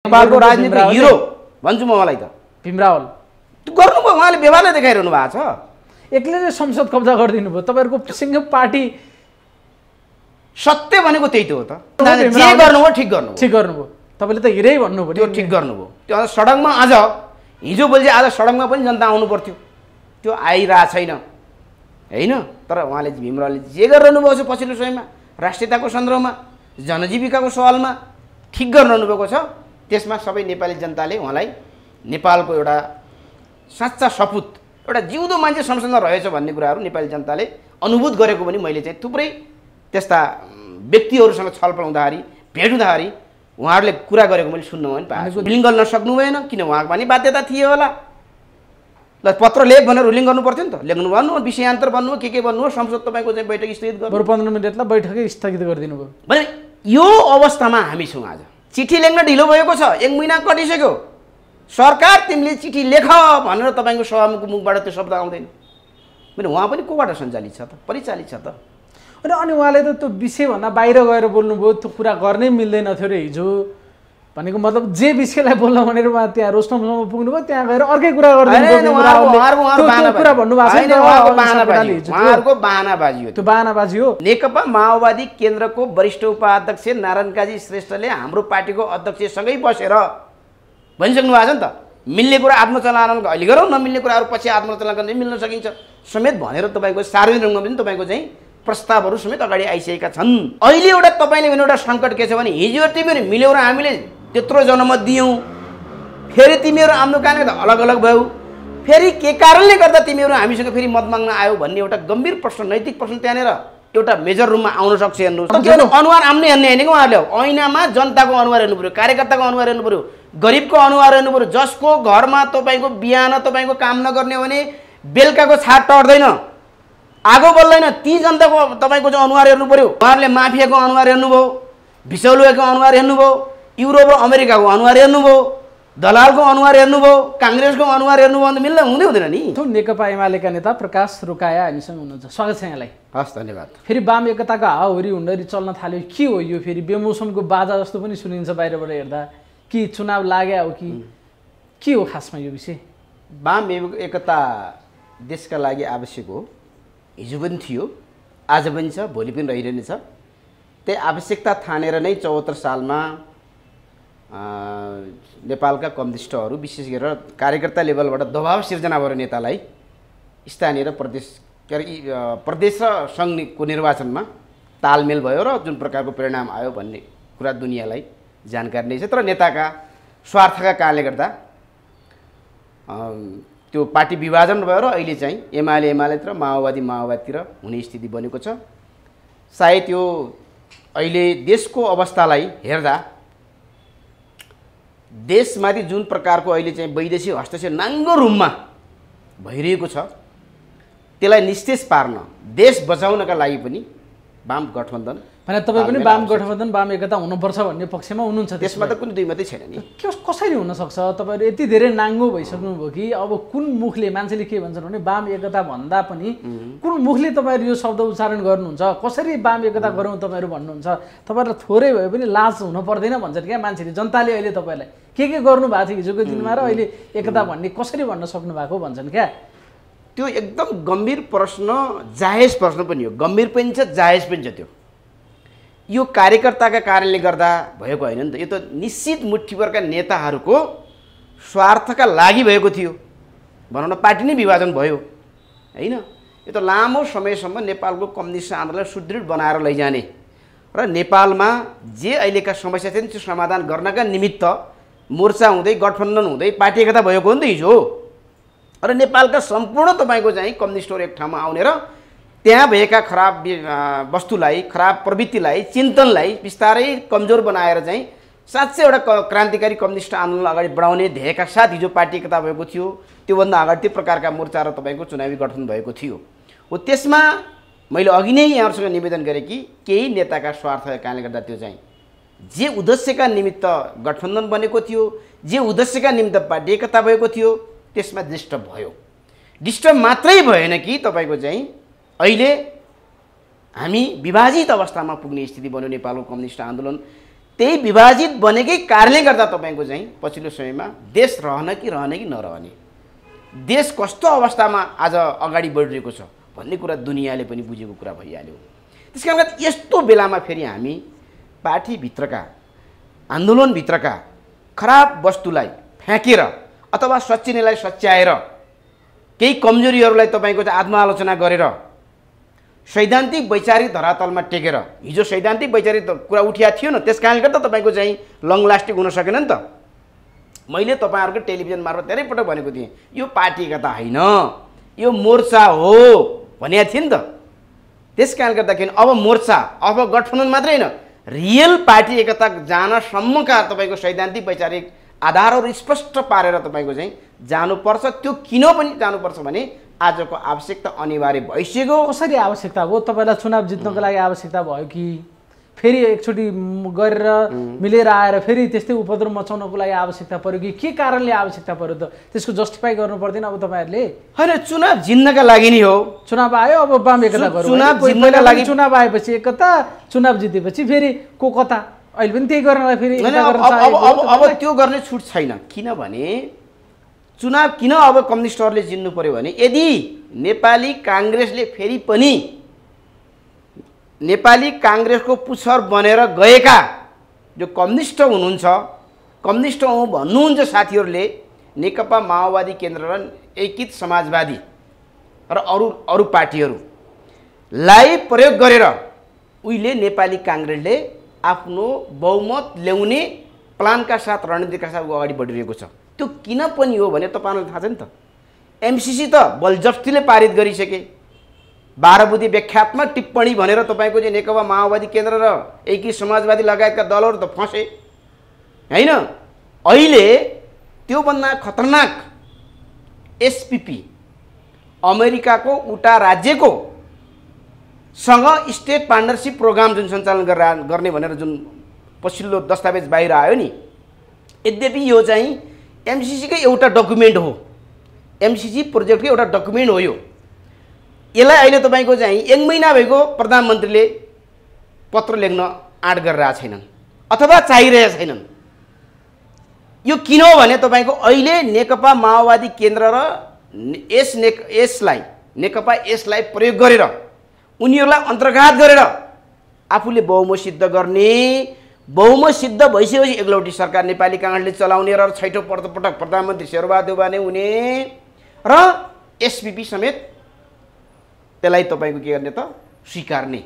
नेपालको राजनीतिक हिरो भन्छु म मलाई त भीमरावल गर्नुभयो उहाँले व्यवहारले देखाइरहनु भएको छ एक्लैले संसद कब्जा गरिदिनु भयो तपाईँहरूको सिंह पार्टी सत्य भनेको त्यही त हो त जे गर्नुभयो ठिक गर्नुभयो तपाईँले त हिरै भन्नुभयो त्यो ठिक गर्नुभयो त्यो अझ सडकमा आज हिजो बोल्छ आज सडकमा पनि जनता आउनु पर्थ्यो त्यो आइरहेको छैन होइन तर उहाँले भीमरावले जे गरिरहनु भएको छ पछिल्लो समयमा राष्ट्रियताको सन्दर्भमा जनजीविकाको सवालमा ठिक गरिरहनु भएको छ त्यसमा सबै नेपाली जनताले उहाँलाई नेपालको एउटा साँच्चा सपुत एउटा जिउँदो मान्छे संसदमा रहेछ भन्ने कुराहरू नेपाली जनताले अनुभूत गरेको पनि मैले चाहिँ थुप्रै त्यस्ता व्यक्तिहरूसँग छलफल हुँदाखेरि भेट हुँदाखेरि उहाँहरूले कुरा गरेको मैले सुन्न पनि पाएको छु रुलिङ गर्न सक्नु भएन किन उहाँको पनि बाध्यता थियो होला ल पत्र लेख भनेर रुलिङ गर्नु पर्थ्यो नि त लेख्नु भन्नु विषयान्तर भन्नु के भन्नु संसद तपाईँको चाहिँ बैठक स्थगित गर्नु बरु 15 मिनेटलाई बैठकै स्थगित गरिदिनु भयो भने यो अवस्थामा हामी छौँ आज चिठी लेख्न ढिलो भएको छ 1 महिना कटिसक्यो सरकार तिमीले चिठी लेख भनेर तपाईँको सभामुखको मुखबाट त्यो शब्द आउँदैन भने उहाँ पनि कोबाट सञ्चालित छ त परिचालित छ त अनि उहाँले त त्यो विषयभन्दा बाहिर गएर बोल्नुभयो त्यो कुरा गर्नै मिल्दैन थियो रे हिजो भनेको मतलब जे विषयलाई बोल्न भनेर उहाँ त्यहाँ रोस्टमसम्म पुग्नुभयो त्यहाँ गएर अर्कै कुरा गरिदिनु उहाँहरूको बाहनाबाजी हो त्यो बाहनाबाजी हो नेकपा माओवादी केन्द्रको वरिष्ठ उपाध्यक्ष नारायण काजी श्रेष्ठले हाम्रो पार्टीको अध्यक्षसँगै बसेर भनिसक्नु भएको छ नि त मिल्ने कुरा आत्मचलान अहिले गरौँ नमिल्ने कुराहरू पछि आत्मचलान गर्ने मिल्न सकिन्छ समेत भनेर तपाईँको सार्वजनिक रूपमा पनि तपाईँको चाहिँ प्रस्तावहरू समेत अगाडि आइसकेका छन् अहिले एउटा तपाईँले भने एउटा सङ्कट के छ भने हिजो तिमीहरू मिल्यौ र हामीले त्यत्रो जनमत दियौँ फेरि तिमीहरू आफ्नो कारणले त अलग अलग भयौ फेरि के कारणले गर्दा तिमीहरू हामीसँग फेरि मत माग्न आयो भन्ने एउटा गम्भीर प्रश्न नैतिक प्रश्न त्यहाँनिर एउटा मेजर रूममा आउन सक्छ हेर्नुहोस् अनुहार आम्ने हेर्ने होइन कि उहाँहरूले ऐनामा जनताको अनुहार हेर्नु पऱ्यो कार्यकर्ताको अनुहार हेर्नु पऱ्यो गरिबको अनुहार हेर्नु पऱ्यो जसको घरमा तपाईँको बिहान तपाईँको काम नगर्ने हो भने बेलुकाको छाड टर्दैन आगो बल्दैन ती जनताको तपाईँको चाहिँ अनुहार हेर्नु पऱ्यो उहाँहरूले माफियाको अनुहार हेर्नुभयो भिसौलुको अनुहार हेर्नुभयो युरोप र अमेरिकाको अनुहार हेर्नुभयो दलालको अनुहार हेर्नुभयो काङ्ग्रेसको अनुहार हेर्नुभयो भने मिल्न हुँदैन नि नेकपा एमालेका नेता प्रकाश रोकाया हामीसँग हुनुहुन्छ स्वागत छ यहाँलाई हस् धन्यवाद फेरि वाम एकताको हावाहुरी हुन्डरी चल्न थाल्यो के हो यो फेरि बेमौसमको बाजा जस्तो पनि सुनिन्छ बाहिरबाट हेर्दा कि चुनाव लाग्यो हो कि के हो खासमा यो विषय वाम एकता देशका लागि आवश्यक हो हिजो पनि थियो आज पनि छ भोलि पनि रहिरहनेछ त्यही आवश्यकता ठानेर नै 74 सालमा नेपालका कम्युनिस्टहरू विशेष गरेर कार्यकर्ता लेभलबाट दबाव सिर्जना गरेर नेतालाई स्थानीय र प्रदेश र सङ्घको निर्वाचनमा तालमेल भयो र जुन प्रकारको परिणाम आयो भन्ने कुरा दुनियाँलाई जानकारी नै छ तर नेताका स्वार्थका कारणले गर्दा त्यो पार्टी विभाजन भएर अहिले चाहिँ एमालेतिर माओवादीतिर हुने स्थिति बनेको छ सायद यो अहिले देशको अवस्थालाई हेर्दा देशमाथि जुन प्रकारको अहिले चाहिँ वैदेशिक हस्तक्षेप नाङ्गो रूपमा भइरहेको छ त्यसलाई निस्तेज पार्न देश बचाउनका लागि पनि वाम गठबन्धन भने तपाईँ पनि वाम गठबन्धन वाम एकता हुनुपर्छ भन्ने पक्षमा हुनुहुन्छ त्यसमा त कुनै दुई मात्रै छैन नि कसरी हुनसक्छ तपाईँहरू यति धेरै नाङ्गो भइसक्नुभयो कि अब कुन मुखले मान्छेले के भन्छन् भने वाम एकता भन्दा पनि कुन मुखले तपाईँहरू यो शब्द उच्चारण गर्नुहुन्छ कसरी वाम एकता गरौँ तपाईँहरू भन्नुहुन्छ तपाईँहरूलाई थोरै भए पनि लाज हुन पर्दैन भन्छन् क्या मान्छेले जनताले अहिले तपाईँलाई के गर्नु भएको थियो हिजोको दिनमा र अहिले एकता भन्ने कसरी भन्न सक्नु भएको भन्छन् क्या त्यो एकदम गम्भीर प्रश्न जायज प्रश्न पनि हो गम्भीर पनि छ जायज पनि छ त्यो यो कार्यकर्ताका कारणले गर्दा भएको होइन नि त यो त निश्चित मुठ्ठीभरका नेताहरूको स्वार्थका लागि भएको थियो भनौँ न पार्टी नै विभाजन भयो होइन यो त लामो समयसम्म नेपालको कम्युनिस्ट आन्दोलनलाई सुदृढ बनाएर लैजाने र नेपालमा जे अहिलेका समस्या छन् त्यो समाधान गर्नका निमित्त मोर्चा हुँदै गठबन्धन हुँदै पार्टी एकता भएको हो नि त हिजो र नेपालका सम्पूर्ण तपाईँको चाहिँ कम्युनिस्टहरू एक ठाउँमा आउने र त्यहाँ भएका खराब वस्तुलाई खराब प्रवृत्तिलाई चिन्तनलाई बिस्तारै कमजोर बनाएर चाहिँ साँच्चै एउटा क्रान्तिकारी कम्युनिस्ट आन्दोलन अगाडि बढाउने ध्येयका साथ हिजो पार्टी एकता भएको थियो त्योभन्दा अगाडि त्यो प्रकारका मोर्चा र तपाईँको चुनावी गठन भएको थियो हो त्यसमा मैले अघि नै यहाँहरूसँग निवेदन गरेँ कि केही नेताका स्वार्थका कारणले गर्दा त्यो चाहिँ जे उद्देश्यका निमित्त गठबन्धन बनेको थियो जे उद्देश्यका निमित्त पार्टी एकता भएको थियो त्यसमा डिस्टर्ब भयो डिस्टर्ब मात्रै भएन कि तपाईँको चाहिँ अहिले हामी विभाजित अवस्थामा पुग्ने स्थिति बन्यो नेपालको कम्युनिस्ट आन्दोलन त्यही विभाजित बनेकै कारणले गर्दा तपाईँको चाहिँ पछिल्लो समयमा देश रहन कि नरहने, देश कस्तो अवस्थामा आज अगाडि बढिरहेको छ भन्ने कुरा दुनियाँले पनि बुझेको कुरा भइहाल्यो। त्यस कारण यस्तो बेलामा फेरि हामी पार्टीभित्रका आन्दोलनभित्रका खराब वस्तुलाई फ्याँकेर अथवा सच्चिनेलाई सच्याएर केही कमजोरीहरूलाई तपाईँको चाहिँ आत्मआलोचना गरेर सैद्धान्तिक वैचारिक धरातलमा टेकेर, हिजो सैद्धान्तिक वैचारिक कुरा उठिया थियो न, त्यस कारणले गर्दा तपाईँको चाहिँ लङ लास्टिङ हुन सकेन नि त। मैले तपाईँहरूको टेलिभिजन मार्फत धेरै पटक भनेको थिएँ यो पार्टी एकता होइन, यो मोर्चा हो भनेको थिएँ नि त। त्यस कारणले गर्दाखेरि अब मोर्चा, अब गठबन्धन मात्रै होइन, रियल पार्टी एकता जानसम्मका तपाईँको सैद्धान्तिक वैचारिक आधारहरू स्पष्ट पारेर तपाईँको चाहिँ जानुपर्छ। त्यो किन पनि जानुपर्छ भने आजको आवश्यकता अनिवार्य भइसक्यो। कसरी आवश्यकता हो? तपाईँलाई चुनाव जित्नको लागि आवश्यकता भयो कि फेरि एकचोटि गरेर मिलेर आएर फेरि त्यस्तै उपद्रव मचाउनको लागि आवश्यकता पर्यो कि के कारणले आवश्यकता पर्यो त? त्यसको जस्टिफाई गर्नु पर्दैन अब तपाईँहरूले? होइन, चुनाव जित्नका लागि नि हो। चुनाव आयो, अब वाम एकता गरौँ। चुनाव जित्नका लागि, चुनाव आएपछि एकता, चुनाव जितेपछि फेरि को कता, अहिले पनि त्यही गर्नलाई फेरि अब त्यो गर्ने छुट छैन। किनभने चुनाव किन अब कम्युनिस्टहरूले जित्नु पर्यो भने यदि नेपाली काङ्ग्रेसले फेरि पनि नेपाली काङ्ग्रेसको पुच्छर बनेर गएका जो कम्युनिस्ट हुनुहुन्छ, कम्युनिस्ट हौँ भन्नुहुन्छ साथीहरूले, नेकपा माओवादी केन्द्र र एकीकृत समाजवादी र अरू पार्टीहरूलाई प्रयोग गरेर उहिले नेपाली काङ्ग्रेसले आफ्नो बहुमत ल्याउने प्लानका साथ, रणनीतिका साथ अगाडि बढिरहेको छ। त्यो किन पनि हो भने तपाईँलाई थाहा छ नि त, एमसीसी त बलजफ्तीले पारित गरिसके, 12 बुँदे व्याख्यात्मक टिप्पणी भनेर तपाईँको चाहिँ नेकपा माओवादी केन्द्र र एकीकृत समाजवादी लगायतका दलहरू त फँसे होइन। अहिले त्योभन्दा खतरनाक एसपीपी अमेरिकाको उटा राज्यको सँग स्टेट पार्टनरसिप प्रोग्राम जुन सञ्चालन गर्ने भनेर जुन पछिल्लो दस्तावेज बाहिर आयो नि, यद्यपि यो चाहिँ एमसीसीकै एउटा डकुमेन्ट हो, एमसीसी प्रोजेक्टकै एउटा डकुमेन्ट हो। यसलाई अहिले तपाईँको चाहिँ 1 महिना भएको प्रधानमन्त्रीले पत्र लेख्न आँट गरिरहेका छैनन् अथवा चाहिरहेका छैनन्। यो किन हो भने तपाईँको अहिले नेकपा माओवादी केन्द्र र नेकपा यसलाई प्रयोग गरेर उनीहरूलाई अन्तर्घात गरेर आफूले बहुमत सिद्ध गर्ने, बहुमत सिद्ध भइसकेपछि एकलौटी सरकार नेपाली काङ्ग्रेसले चलाउने र छैटौँ पटक प्रधानमन्त्री शेरबहादुर देउवा नै हुने र एसपीपी समेत त्यसलाई तपाईँको के गर्ने त स्वीकार्ने,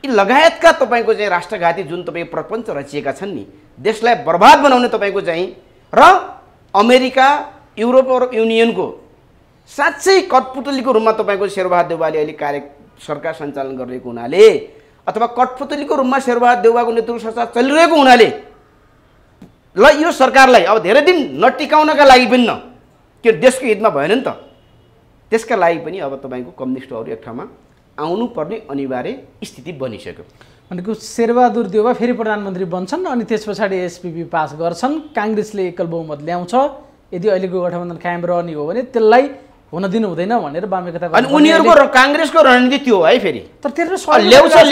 यी लगायतका तपाईँको चाहिँ राष्ट्रघाती जुन तपाईँको प्रपञ्च रचिएका छन् नि, देशलाई बर्बाद बनाउने तपाईँको चाहिँ र अमेरिका, युरोप युनियनको साँच्चै कठपुतलीको रूपमा तपाईँको शेरबहादुर देउवाले अहिले सरकार सञ्चालन गरिरहेको हुनाले अथवा कठपुतलीको रूपमा शेरबहादुर देउवाको नेतृत्व सरकार चलिरहेको हुनाले ल यो सरकारलाई अब धेरै दिन नटिकाउनका लागि पनि न, के देशको हितमा भएन नि त, त्यसका लागि पनि अब तपाईँको कम्युनिस्टहरू एक ठाउँमा आउनुपर्ने अनिवार्य स्थिति बनिसक्यो। भनेको शेरबहादुर देउवा फेरि प्रधानमन्त्री बन्छन् अनि त्यस पछाडि एसपीपी पास गर्छन्, काङ्ग्रेसले एकल बहुमत ल्याउँछ। यदि अहिलेको गठबन्धन कायम रहने हो भने त्यसलाई हुन दिनु हुँदैन भनेर वाम एकता अनि उनीहरूको काङ्ग्रेसको रणनीति त्यो है। फेरि तर त्यसले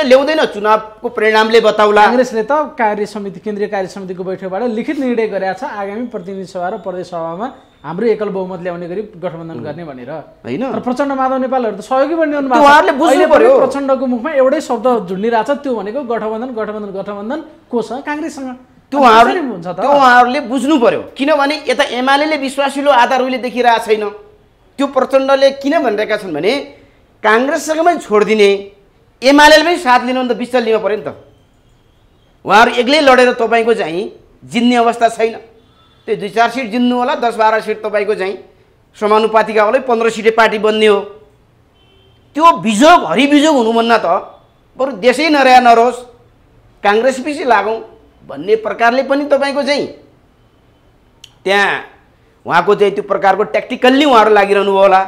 ल्याउँदैन चुनावको परिणामले बताउला। काङ्ग्रेसले त केन्द्रीय कार्य समितिको बैठकबाट लिखित निर्णय गरेको छ आगामी प्रतिनिधि सभा र प्रदेश सभामा हाम्रो एकल बहुमत ल्याउने गरी गठबन्धन गर्ने भनेर होइन। तर प्रचण्ड माधव नेपालहरू त सहयोगी बनिरहनु भएको छ। प्रचण्डको मुखमा एउटै शब्द झुन्डिरहेको छ, त्यो भनेको गठबन्धन कोसँग? काङ्ग्रेससँग। त्यो उहाँहरूले बुझ्नु पर्यो। किनभने यता एमाले विश्वासिलो आधार उहिले देखिरहेको छैन। त्यो प्रचण्डले किन भनिरहेका छन् भने काङ्ग्रेससँग पनि छोडिदिने, एमाले पनि साथ लिनु भने त विश्वास लिनु पऱ्यो नि त। उहाँहरू एक्लै लडेर तपाईँको चाहिँ जित्ने अवस्था छैन। त्यो 2-4 सिट जित्नु होला, 10-12 सिट तपाईँको चाहिँ समानुपातिका होला, 15 सिटे पार्टी बन्ने हो। त्यो बिजोग हरिबिजोग हुनुभन्दा त बरु देशै नरहोस्, काङ्ग्रेस पछि लागौँ भन्ने प्रकारले पनि तपाईँको चाहिँ त्यहाँ उहाँको चाहिँ त्यो प्रकारको ट्याक्टिकल्ली उहाँहरू लागिरहनु होला।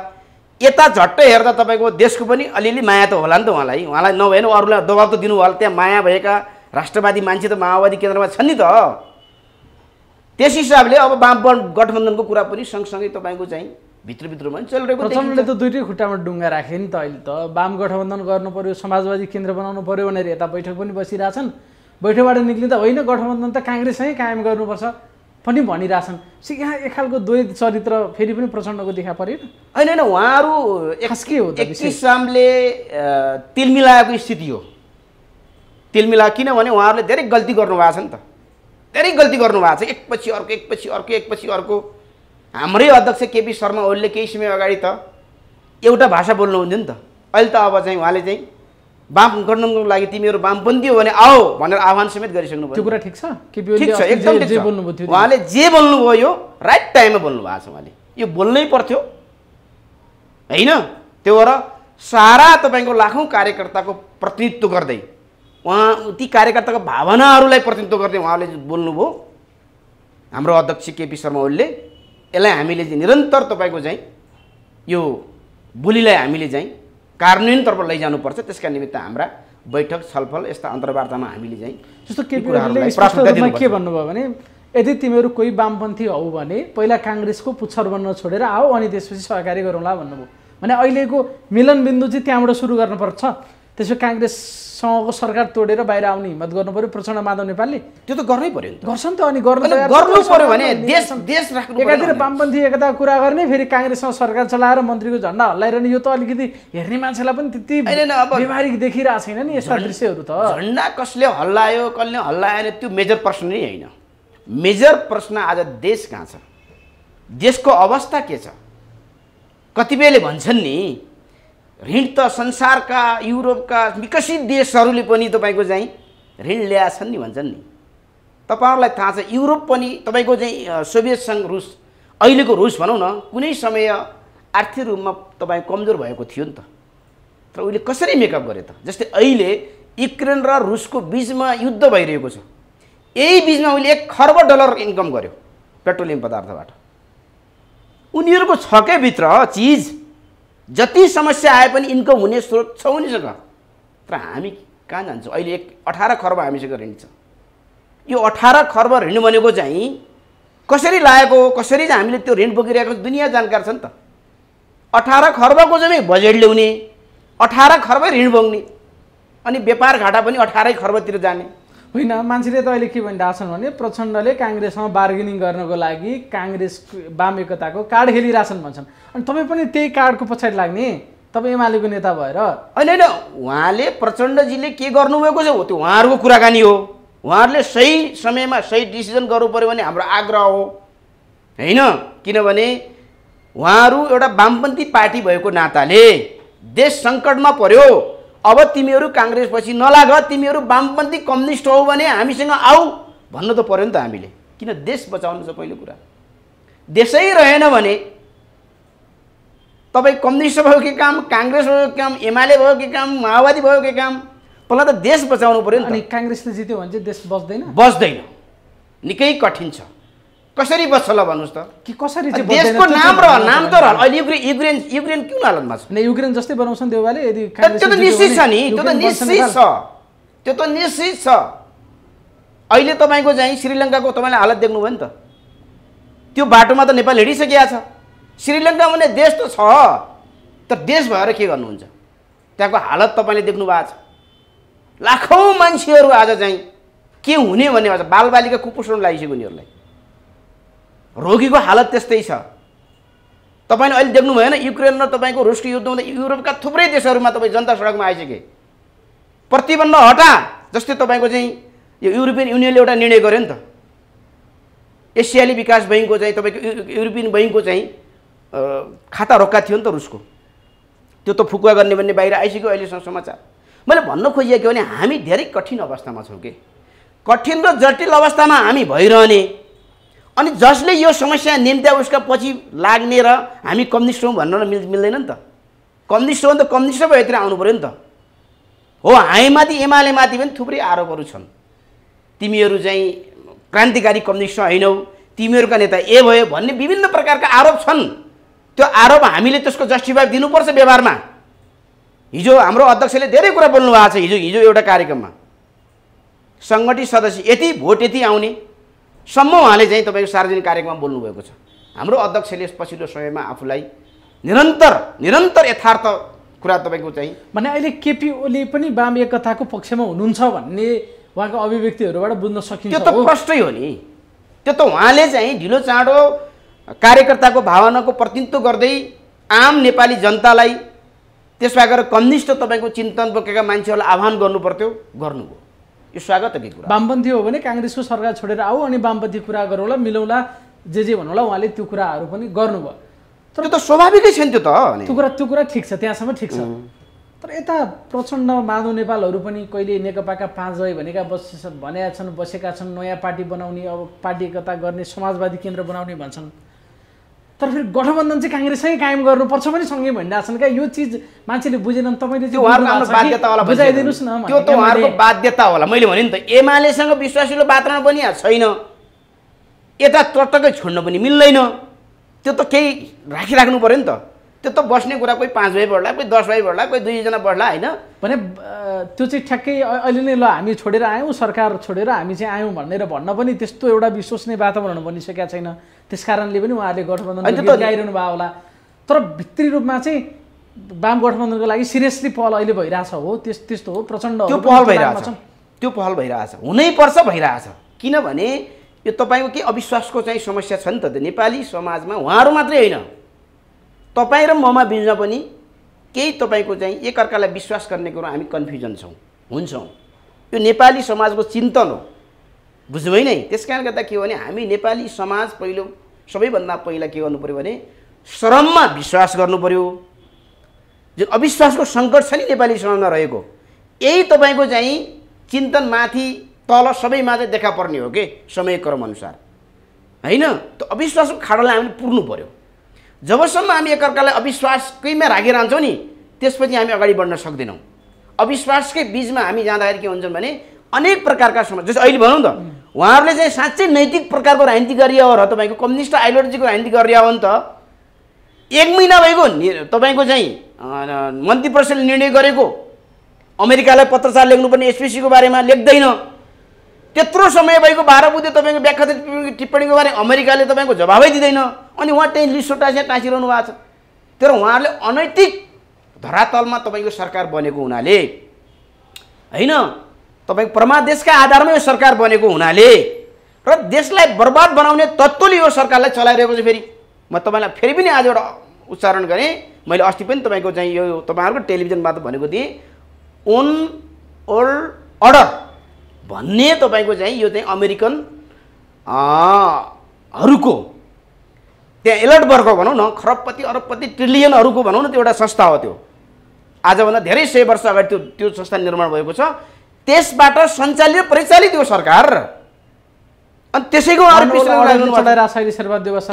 यता झट्ट हेर्दा तपाईँको देशको पनि अलिअलि माया त होला नि त उहाँलाई नभएन अरूलाई दबाब त दिनु होला। त्यहाँ माया भएका राष्ट्रवादी मान्छे त माओवादी केन्द्रमा छन् नि त। त्यस हिसाबले अब वाम गठबन्धनको कुरा पनि सँगसँगै तपाईँको चाहिँ भित्रभित्रमा चलिरहेको। प्रचण्डले त दुईटै खुट्टामा डुङ्गा राखे नि त। अहिले त वाम गठबन्धन गर्नु पर्यो, समाजवादी केन्द्र बनाउनु पर्यो भनेर यता बैठक पनि बसिरहेछन्, बैठकबाट निक्लिँदा होइन गठबन्धन त काङ्ग्रेसै कायम गर्नुपर्छ पनि भनिरहेछन्। यहाँ एक खालको द्वैत चरित्र फेरि पनि प्रचण्डको देखा परेन? होइन उहाँहरू खास के हो एक किसिमले तिलमिलाएको स्थिति हो। तिलमिला किनभने उहाँहरूले धेरै गल्ती गर्नुभएको छ नि त, धेरै गल्ती गर्नुभएको छ, एकपछि अर्को एकपछि अर्को एकपछि अर्को। हाम्रै अध्यक्ष केपी शर्मा ओलीले केही समय अगाडि त एउटा भाषा बोल्नुहुन्थ्यो नि त, अहिले त अब चाहिँ उहाँले चाहिँ वाम गर्नको लागि तिमीहरू वामपन्थी हो भने आओ भनेर आह्वान समेत गरिसक्नु भयो। त्यो कुरा ठिक छ? ठिक छ, एकदम ठिक छ। उहाँले जे बोल्नुभयो यो राइट टाइममा बोल्नु भएको छ। उहाँले यो बोल्नै पर्थ्यो होइन? त्यो भएर सारा तपाईँको लाखौँ कार्यकर्ताको प्रतिनिधित्व गर्दै उहाँ ती कार्यकर्ताको भावनाहरूलाई प्रतिनिधित्व गर्दै उहाँले बोल्नुभयो हाम्रो अध्यक्ष केपी शर्मा ओलीले। यसलाई हामीले चाहिँ निरन्तर तपाईँको चाहिँ यो बोलीलाई हामीले चाहिँ कार्यान्वयनतर्फ लैजानुपर्छ। त्यसका निमित्त हाम्रा बैठक छलफल यस्ता अन्तर्वार्तामा हामीले चाहिँ जस्तो केपी ओलीले स्पष्ट रूपमा के भन्नुभयो भने यदि तिमीहरू कोही वामपन्थी हौ भने पहिला काङ्ग्रेसको पुच्छर बन्न छोडेर आऊ अनि त्यसपछि सहकारी गरौँला भन्नुभयो। भने अहिलेको मिलनबिन्दु चाहिँ त्यहाँबाट सुरु गर्नुपर्छ। त्यसो काङ्ग्रेससँगको सरकार तोडेर बाहिर आउने हिम्मत गर्नु पर्यो प्रचण्ड माधव नेपालले। त्यो त गर्नै पर्यो नि त। गर्छ नि त। अनि गर्नु पर्यो भने देश राख्नु। एकातिर वामपन्थी एकता कुरा गर्ने फेरि काङ्ग्रेससँग सरकार चलाएर मन्त्रीको झन्डा हल्लाइरहने, यो त अलिकति हेर्ने मान्छेलाई पनि त्यति व्यवहारिक देखिरहेको छैन नि यस्ता दृश्यहरू त। झन्डा कसले हल्लायो कसले हल्लाएन त्यो मेजर प्रश्न नै होइन। मेजर प्रश्न आज देश कहाँ छ, देशको अवस्था के छ। कतिपयले भन्छन् नि ऋण त संसारका युरोपका विकसित देशहरूले पनि तपाईँको चाहिँ ऋण ल्याएछन् नि भन्छन् नि। तपाईँहरूलाई थाहा छ युरोप पनि तपाईँको चाहिँ सोभियत सङ्घ रुस, अहिलेको रुस भनौँ न, कुनै समय आर्थिक रूपमा तपाईँ कमजोर भएको थियो नि त। तर उसले कसरी मेकअप गरे त? जस्तै अहिले युक्रेन र रुसको बिचमा युद्ध भइरहेको छ, यही बिचमा उसले $1 खर्ब इन्कम गर्यो पेट्रोलियम पदार्थबाट। उनीहरूको छकै भित्र चिज जति समस्या आए पनि इन्कम हुने स्रोत छ उनीसँग। तर हामी कहाँ जान्छौँ? अहिले 18 खर्ब हामीसँग ऋण छ। यो 18 खर्ब ऋण भनेको चाहिँ कसरी लागेको हो, कसरी चाहिँ हामीले त्यो ऋण बोकिरहेको दुनियाँ जानकार छ नि त। 18 खर्बको चाहिँ बजेट ल्याउने, 18 खर्ब ऋण बोक्ने, अनि व्यापार घाटा पनि 18 खर्बतिर जाने होइन। मान्छेले त अहिले के भनिरहेछन् भने प्रचण्डले काङ्ग्रेससँग बार्गेनिङ गर्नको लागि काङ्ग्रेस वाम एकताको कार्ड खेलिरहेछन् भन्छन्। अनि तपाईँ पनि त्यही कार्डको पछाडि लाग्ने, तपाईँ एमालेको नेता भएर? होइन, उहाँले प्रचण्डजीले के गर्नुभएको छ त्यो उहाँहरूको कुराकानी हो। उहाँहरूले सही समयमा सही डिसिजन गर्नु पऱ्यो भने हाम्रो आग्रह हो होइन। किनभने उहाँहरू एउटा वामपन्थी पार्टी भएको नाताले देश सङ्कटमा पर्यो, अब तिमीहरू काङ्ग्रेसपछि नलाग, तिमीहरू वामपन्थी कम्युनिस्ट हौ भने हामीसँग आऊ भन्नु त पर्यो नि त हामीले। किन देश बचाउनु छ पहिलो कुरा। देशै रहेन भने तपाईँ कम्युनिस्ट भयो के काम, काङ्ग्रेस भयो के काम, एमाले भयो के काम, माओवादी भयो के काम, पहिला त देश बचाउनु पर्यो नि त। अनि काङ्ग्रेसले जित्यो भने चाहिँ देश बच्दैन? बच्दैन, निकै कठिन छ। कसरी बच्छ ल भन्नुहोस् त? कि कसरी चाहिँ देशको नाम त रहल। अहिले युक्रेन कुन हालतमा छ? नै युक्रेन जस्तै बनाउँछन् देउवाले यदि त्यो त निश्चित छ नि, त्यो त निश्चित छ, त्यो त निश्चित छ। अहिले तपाईँको चाहिँ श्रीलङ्काको तपाईँले हालत देख्नुभयो नि त। त्यो बाटोमा त नेपाल हिँडिसकेको छ। श्रीलङ्का भन्ने देश त छ, तर देश भएर के गर्नुहुन्छ? त्यहाँको हालत तपाईँले देख्नु भएको छ। लाखौँ मान्छेहरू आज चाहिँ के हुने भन्ने भन्छ, बालबालिका कुपोषण लागिसक्यो उनीहरूलाई, रोगीको हालत त्यस्तै छ। तपाईँले अहिले देख्नु भएन युक्रेन र तपाईँको रुसको युद्ध हुँदा युरोपका थुप्रै देशहरूमा तपाईँ जनता सडकमा आइसके। प्रतिबन्ध हटा जस्तै तपाईँको चाहिँ यो युरोपियन युनियनले एउटा निर्णय गर्यो नि त। एसियाली विकास बैङ्कको चाहिँ तपाईँको युरोपियन बैङ्कको चाहिँ खाता रोक्का थियो नि त रुसको, त्यो त फुकुवा गर्ने भन्ने बाहिर आइसक्यो अहिलेसम्म समाचार। मैले भन्न खोजिएको के भने हामी धेरै कठिन अवस्थामा छौँ कि कठिन र जटिल अवस्थामा हामी भइरहने, अनि जसले यो समस्या निम्त्या उसका पछि लाग्ने र हामी कम्युनिस्ट हौँ भन्न मिल्दैन नि त। कम्युनिस्ट हो भने त कम्युनिस्ट भएतिर आउनु पऱ्यो नि त। हो, हामीमाथि एमालेमाथि पनि थुप्रै आरोपहरू छन्। तिमीहरू चाहिँ क्रान्तिकारी कम्युनिस्ट होइनौ, तिमीहरूका नेता ए भयो भन्ने विभिन्न प्रकारका आरोप छन्। त्यो आरोप हामीले त्यसको जस्टिफाई दिनुपर्छ व्यवहारमा। हिजो हाम्रो अध्यक्षले धेरै कुरा बोल्नु भएको छ। हिजो एउटा कार्यक्रममा सङ्गठित सदस्य यति भोट यति आउने सम्म उहाँले चाहिँ तपाईँको सार्वजनिक कार्यक्रममा बोल्नुभएको छ। हाम्रो अध्यक्षले पछिल्लो समयमा आफूलाई निरन्तर यथार्थ कुरा तपाईँको चाहिँ भने अहिले केपी ओली पनि वाम एकताको पक्षमा हुनुहुन्छ भन्ने उहाँको अभिव्यक्तिहरूबाट बुझ्न सकिन्छ। त्यो त प्रष्टै हो नि। त्यो त उहाँले चाहिँ ढिलो चाँडो कार्यकर्ताको भावनाको प्रतिनिधित्व गर्दै आम नेपाली जनतालाई त्यसमा गएर कम्युनिस्ट तपाईँको चिन्तन बोकेका मान्छेहरूलाई आह्वान गर्नु पर्थ्यो, गर्नुभयो। यो स्वागतकै कुरा। वामपन्थी हो भने काङ्ग्रेसको सरकार छोडेर आऊ अनि वामपन्थी कुरा गरौँला, मिलौँला, जे भन्नुला, उहाँले त्यो कुराहरू पनि गर्नुभयो। तर त्यो त स्वाभाविकै छ नि। त्यो कुरा ठिक छ, त्यहाँसम्म ठिक छ। तर यता प्रचण्ड माधव नेपालहरू पनि कहिले नेकपाका 5 जय बसेका छन्, नयाँ पार्टी बनाउने, अब पार्टी एकता गर्ने, समाजवादी केन्द्र बनाउने भन्छन्। तर फेरि गठबन्धन चाहिँ काङ्ग्रेसै कायम गर्नुपर्छ पनि सँगै भनिरहेको छन् क्या। यो चिज मान्छेले बुझेनन्। तपाईँले त्यो उहाँहरूको बाध्यतावाला बुझाइदिनुहोस् न। त्यो त उहाँहरूको बाध्यता होला। मैले भने नि त एमालेसँग विश्वासिलो वातावरण बनिएको छैन, यता टटक्कै छोड्न पनि मिल्दैन। त्यो त केही राखिराख्नु पऱ्यो नि त। त्यो त बस्ने कुरा कोही 5 भाइ बढ्ला, कोही 10 भाइ बढ्ला, कोही 2 जना बढ्ला होइन भने त्यो चाहिँ ठ्याक्कै अहिले नै ल हामी छोडेर आयौँ, सरकार छोडेर हामी चाहिँ आयौँ भनेर भन्न पनि त्यस्तो एउटा विश्वसनीय वातावरण बनिसकेका छैन। त्यस कारणले पनि उहाँले गठबन्धन गाइरहनु भयो होला। तर भित्री रूपमा चाहिँ वाम गठबन्धनको लागि सिरियसली पहल अहिले भइरहेछ हो। त्यस्तो हो। प्रचण्ड त्यो पहल भइरहेछ, हुनैपर्छ, भइरहेछ। किनभने यो तपाईँको के अविश्वासको चाहिँ समस्या छ नि त नेपाली समाजमा। उहाँहरू मात्रै होइन, तपाईँ र ममा बिचमा पनि केही तपाईँको चाहिँ एकअर्कालाई विश्वास गर्ने कुरो हामी कन्फ्युजन हुन्छौँ। यो नेपाली समाजको चिन्तन हो, बुझ्नु है नै। त्यस कारणले गर्दा के हो भने हामी नेपाली समाज सबैभन्दा पहिला के गर्नु पऱ्यो भने श्रममा विश्वास गर्नु पऱ्यो। जुन अविश्वासको सङ्कट छ नि नेपाली समाजमा रहेको, यही तपाईँको चाहिँ चिन्तन माथि तल सबैमा चाहिँ देखा पर्ने हो कि समय क्रम अनुसार होइन। त्यो अविश्वासको खाडोलाई हामीले पुर्नु पऱ्यो। जबसम्म हामी एकअर्कालाई अविश्वासकैमा राखिरहन्छौँ नि, त्यसपछि हामी अगाडि बढ्न सक्दैनौँ। अविश्वासकै बिचमा हामी जाँदाखेरि के हुन्छ भने अनेक प्रकारका समस्या, जस्तो अहिले भनौँ त उहाँहरूले चाहिँ साँच्चै नैतिक प्रकारको राजनीति गरिया हो र तपाईँको कम्युनिस्ट आइडियोलोजीको राजनीति गरिया हो नि त। 1 महिना भएको तपाईँको चाहिँ मन्त्री परिषदले निर्णय गरेको अमेरिकालाई पत्रचार लेख्नुपर्ने एसपिसीको बारेमा लेख्दैन। त्यत्रो समय भएको 12 बुधे तपाईँको व्याख्या टिप्पणीको बारे अमेरिकाले तपाईँको जवाबै दिँदैन। अनि उहाँ त्यही लिसोटा चाहिँ टाँसिरहनु भएको छ। तर उहाँहरूले अनैतिक धरातलमा तपाईँको सरकार बनेको हुनाले होइन, तपाईँको परमादेशका आधारमा यो सरकार बनेको हुनाले र देशलाई बर्बाद बनाउने तत्त्वले यो सरकारलाई चलाइरहेको छ। फेरि म तपाईँलाई फेरि पनि आज एउटा उच्चारण गरेँ, मैले अस्ति पनि तपाईँको चाहिँ यो तपाईँहरूको टेलिभिजनमा त भनेको थिएँ, ओन ओल्ड अर्डर भन्ने तपाईँको चाहिँ यो चाहिँ अमेरिकन हरूको त्यहाँ एलर्ट वर्ग भनौँ न, खरबपति अरबपति ट्रिलियनहरूको भनौँ न, त्यो एउटा संस्था हो। त्यो आजभन्दा धेरै 100 वर्ष अगाडि त्यो संस्था निर्माण भएको छ। त्यसबाट सञ्चालित परिचालित यो सरकार अनि त्यसैको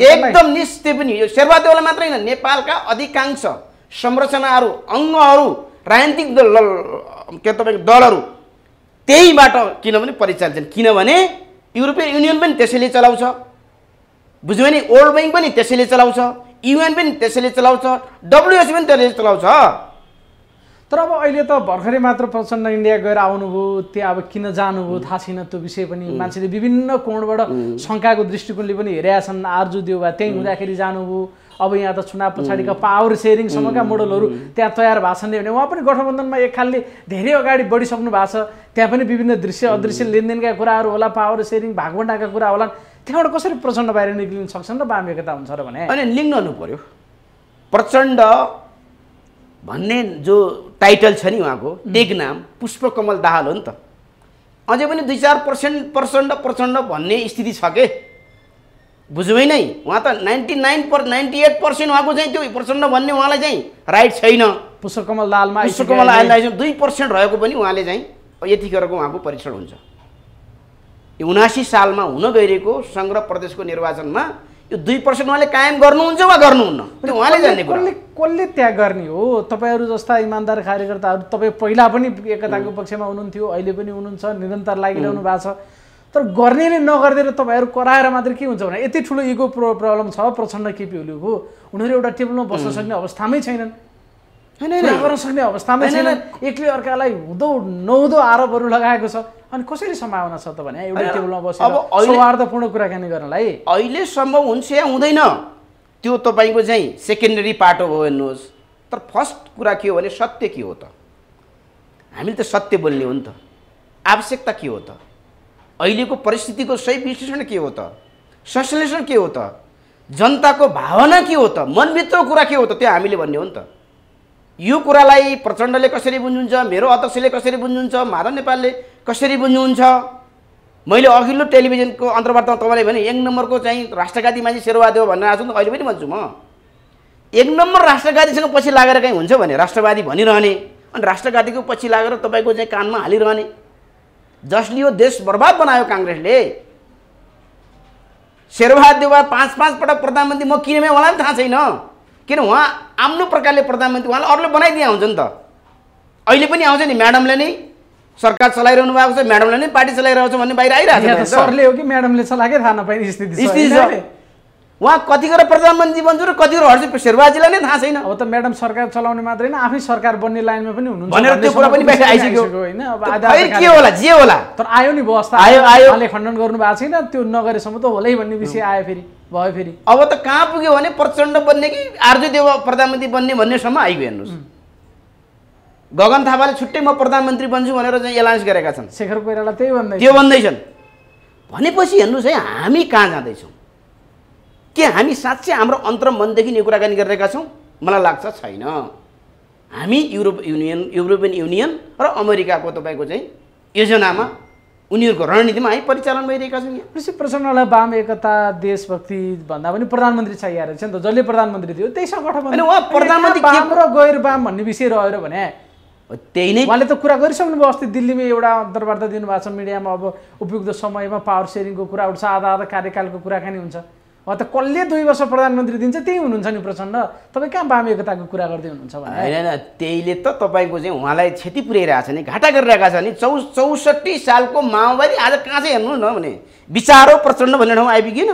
एकदम निश्चय पनि यो शेरबहादेवलाई मात्रै होइन, नेपालका अधिकांश संरचनाहरू, अङ्गहरू, राजनीतिक के तपाईँको दलहरू त्यहीबाट किनभने परिचालित छन्। किनभने युरोपियन युनियन पनि त्यसैले चलाउँछ, बुझ्यो भने वर्ल्ड ब्याङ्क पनि त्यसैले चलाउँछ, युएन पनि त्यसैले चलाउँछ, डब्लुएच पनि त्यसैले चलाउँछ। तर अब अहिले त भर्खरै मात्र प्रचण्ड इन्डिया गएर आउनुभयो, त्यहाँ अब किन जानुभयो थाहा छैन। त्यो विषय पनि मान्छेले विभिन्न कोणबाट शङ्काको दृष्टिकोणले पनि हेरेका छन्। आर्जु देउवा त्यहीँ हुँदाखेरि जानुभयो, अब यहाँ त चुनाव पछाडिका पावर सेयरिङसम्मका मोडलहरू त्यहाँ तयार भएको छन् भने उहाँ पनि गठबन्धनमा एक खालले धेरै अगाडि बढिसक्नु भएको छ। त्यहाँ पनि विभिन्न दृश्य अदृश्य लेनदेनका कुराहरू होला, पावर सेयरिङ भागवण्डाका कुरा होला। त्यहाँबाट कसरी प्रचण्ड बाहिर निक्लिन सक्छन् र वाम एकता हुन्छ र भने अनि लिङ्गनु पर्यो। प्रचण्ड भन्ने जो टाइटल छ नि उहाँको टेक नाम पुष्पकमल दाहाल हो नि त। अझै पनि 2-4% प्रचण्ड भन्ने स्थिति छ के, बुझ्नु है नै। उहाँ त 98% उहाँको चाहिँ त्यो प्रचण्ड भन्ने उहाँलाई चाहिँ राइट छैन। पुष्पकमल दाहालमा 2% रहेको पनि उहाँले चाहिँ यतिखेरको उहाँको परीक्षण हुन्छ। 79 सालमा हुन गइरहेको सङ्घ र प्रदेशको निर्वाचनमा यो 2% उहाँले कायम गर्नुहुन्छ वा गर्नुहुन्न, त्यो उहाँले जान्ने कुरा। कसले त्याग गर्ने हो? तपाईँहरू जस्ता इमान्दार कार्यकर्ताहरू तपाईँ पहिला पनि एकताको पक्षमा हुनुहुन्थ्यो, अहिले पनि हुनुहुन्छ, निरन्तर लागिरहनु भएको छ। तर गर्नेले नगरिदिएर तपाईँहरू कराएर मात्र के हुन्छ भने यति ठुलो इगो प्रब्लम छ प्रचण्ड केपी ओलीको। उनीहरू एउटा टेबलमा बस्न सक्ने अवस्थामै छैनन्, गर्न सक्ने अवस्थामै छैनन्। एकले अर्कालाई हुँदो नहुँदो आरोपहरू लगाएको छ। अनि कसरी सम्भावना छ त भने एउटा टेबलमा बसेर सौहार्दपूर्ण कुराकानी गर्नलाई? अहिले सम्भव हुन्छ या हुँदैन त्यो तपाईँको चाहिँ सेकेन्डरी पाटो हो हेर्नुहोस्। तर फर्स्ट कुरा के हो भने सत्य के हो त? हामीले त सत्य बोल्ने हो नि त। आवश्यकता के हो त? अहिलेको परिस्थितिको सही विश्लेषण के हो त? संश्लेषण के हो त? जनताको भावना के हो त? मनभित्रको कुरा के हो त? त्यो हामीले भन्ने हो नि त। यो कुरालाई प्रचण्डले कसरी बुझ्नुहुन्छ, मेरो अध्यक्षले कसरी बुझ्नुहुन्छ, माधव नेपालले कसरी बुझ्नुहुन्छ? मैले अघिल्लो टेलिभिजनको अन्तर्वार्तामा तपाईँलाई भने 1 नम्बरको चाहिँ राष्ट्रघाती मान्छे शेरबहादुर हो भनेर आएको छु, अहिले पनि भन्छु म। 1 नम्बर राष्ट्रघातीसँग पछि लागेर कहीँ हुन्छ भने राष्ट्रवादी भनिरहने अनि राष्ट्रघातीको पछि लागेर तपाईँको चाहिँ कानमा हालिरहने, जसले यो देश बर्बाद बनायो काङ्ग्रेसले। शेरबहादुर 5 पटक प्रधानमन्त्री म किनेमै उहाँलाई पनि थाहा छैन, किन उहाँ आफ्नो प्रकारले प्रधानमन्त्री उहाँले अरूले बनाइदिए हुन्छ नि त। अहिले पनि आउँछ नि, म्याडमले नै सरकार चलाइरहनु भएको छ, म्याडमले नै पार्टी चलाइरहेको छ भन्ने बाहिर आइरहेको छ। सरले हो कि म्याडमले चलाएकै थाहा नपाइने स्थिति छ। उहाँ कतिखेर प्रधानमन्त्री बन्छु र कतिखेर हर्ष शेरबहादुरलाई नै थाहा छैन। अब त म्याडम सरकार चलाउने मात्रै होइन, आफै सरकार बन्ने लाइनमा पनि हुनुहुन्छ भनेर त्यो कुरा पनि बाहिर आइसक्यो होइन। अब के होला जे होला, तर आयो नि व्यवस्था, आयो खण्डन गर्नु भएको छैन, त्यो नगरेसम्म त होलै भन्ने विषय आयो, फेरि भयो। फेरि अब त कहाँ पुग्यो भने प्रचण्ड बन्ने कि आरजू देव प्रधानमन्त्री बन्ने भन्नेसम्म आइगयो। हेर्नुहोस्, गगन थापाले छुट्टै म प्रधानमन्त्री बन्छु भनेर चाहिँ एलाउन्स गरेका छन्, शेखर कोइराला त्यही भन्दैछन्। भनेपछि हेर्नुहोस् है, हामी कहाँ जाँदैछौँ? के हामी साँच्चै हाम्रो अन्तर्मनदेखि यो कुराकानी गरिरहेका छौँ? मलाई लाग्छ छैन। हामी युरोपियन युनियन र अमेरिकाको तपाईँको चाहिँ योजनामा, उनीहरूको रणनीतिमा हामी परिचालन भइरहेका छौँ। कृषि प्रचण्डलाई वाम एकता देशभक्ति भन्दा पनि प्रधानमन्त्री चाहिएको रहेछ नि त, जसले प्रधानमन्त्री थियो त्यहीसँग गठबन्धन। उहाँ प्रधानमन्त्री वाम र गैर वाम भन्ने विषय रहेर भने त्यही नै उहाँले त कुरा गरिसक्नु भयो। अस्ति दिल्लीमा एउटा अन्तर्वार्ता दिनुभएको छ मिडियामा, अब उपयुक्त समयमा पावर सेयरिङको कुरा उठ्छ, आधा कार्यकालको कुराकानी हुन्छ। त कसले 2 वर्ष प्रधानमन्त्री दिन्छ त्यही हुनुहुन्छ नि प्रचण्ड, तपाईँ कहाँ वाम एकताको कुरा गर्दै हुनुहुन्छ भने? होइन, त्यहीले त तपाईँको चाहिँ उहाँलाई क्षति पुर्याइरहेको छ नि, घाटा गरिरहेका छ नि। 64 सालको माओवादी आज कहाँ चाहिँ हेर्नु न भने विचार हो प्रचण्ड भन्ने ठाउँमा आइपुगेन,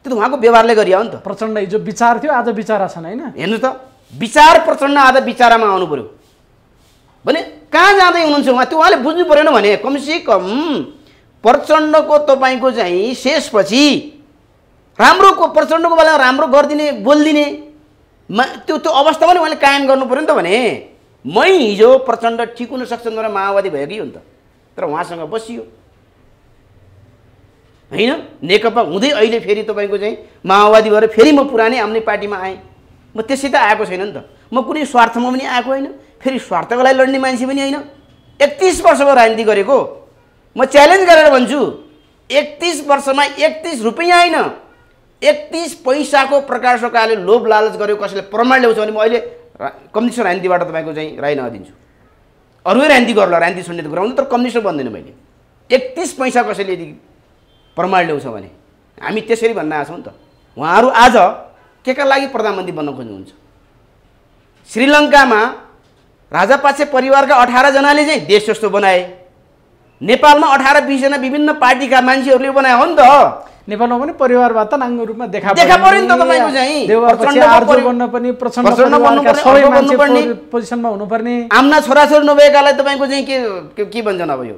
त्यो त उहाँको व्यवहारले गरियो नि त। प्रचण्ड हिजो विचार थियो, आज विचारा छन् होइन। हेर्नु त, विचार प्रचण्ड आज विचारामा आउनु पर्यो भने कहाँ जाँदै हुनुहुन्छ उहाँ, त्यो उहाँले बुझ्नु परेन भने कमसेकम प्रचण्डको तपाईँको चाहिँ शेषपछि राम्रो प्रचण्डको बेलामा राम्रो गरिदिने बोलिदिने त्यो अवस्था पनि उहाँले कायम गर्नु पऱ्यो नि त। भने मै हिजो प्रचण्ड ठिक हुन सक्छन् भनेर माओवादी भएकै हो नि त, तर उहाँसँग बसियो होइन। नेकपा हुँदै अहिले फेरि तपाईँको चाहिँ माओवादी भएर फेरि म पुरानै आफ्नै पार्टीमा आएँ। म त्यसै त आएको छैन नि त, म कुनै स्वार्थमा पनि आएको होइन, फेरि स्वार्थको लागि लड्ने मान्छे पनि होइन। 31 वर्षको राजनीति गरेको म च्यालेन्ज गरेर भन्छु, 31 वर्षमा 31 रुपियाँ होइन 31 पैसाको प्रकाश सरकारले लोभ लालच गर्यो, कसैले प्रमाण ल्याउँछ भने म अहिले कम्युनिस्ट राजनीतिबाट तपाईँको चाहिँ राय नदिन्छु। अरूै राजनीति गर्ला, राजनीति सुन्ने गराउँछु, तर कम्युनिस्ट बन्दैन मैले। 31 पैसा कसैले यदि प्रमाण ल्याउँछ भने हामी त्यसरी भन्न आएको छौँ नि त। उहाँहरू आज के का लागि प्रधानमन्त्री बन्न खोज्नुहुन्छ? श्रीलङ्कामा राजापाक्से परिवारका 18 जनाले चाहिँ देश जस्तो बनाए, नेपालमा 18-20 जना विभिन्न पार्टीका मान्छेहरूले बनाए हो नि त। नेपालमा पनि परिवारवाद त नाङ्गो रूपमा देखा पर्यो नि त तपाईँको चाहिँ। पोजिसनमा हुनुपर्ने, आम्ना छोराछोरी नभएकालाई तपाईँको चाहिँ के भन्छन् अब यो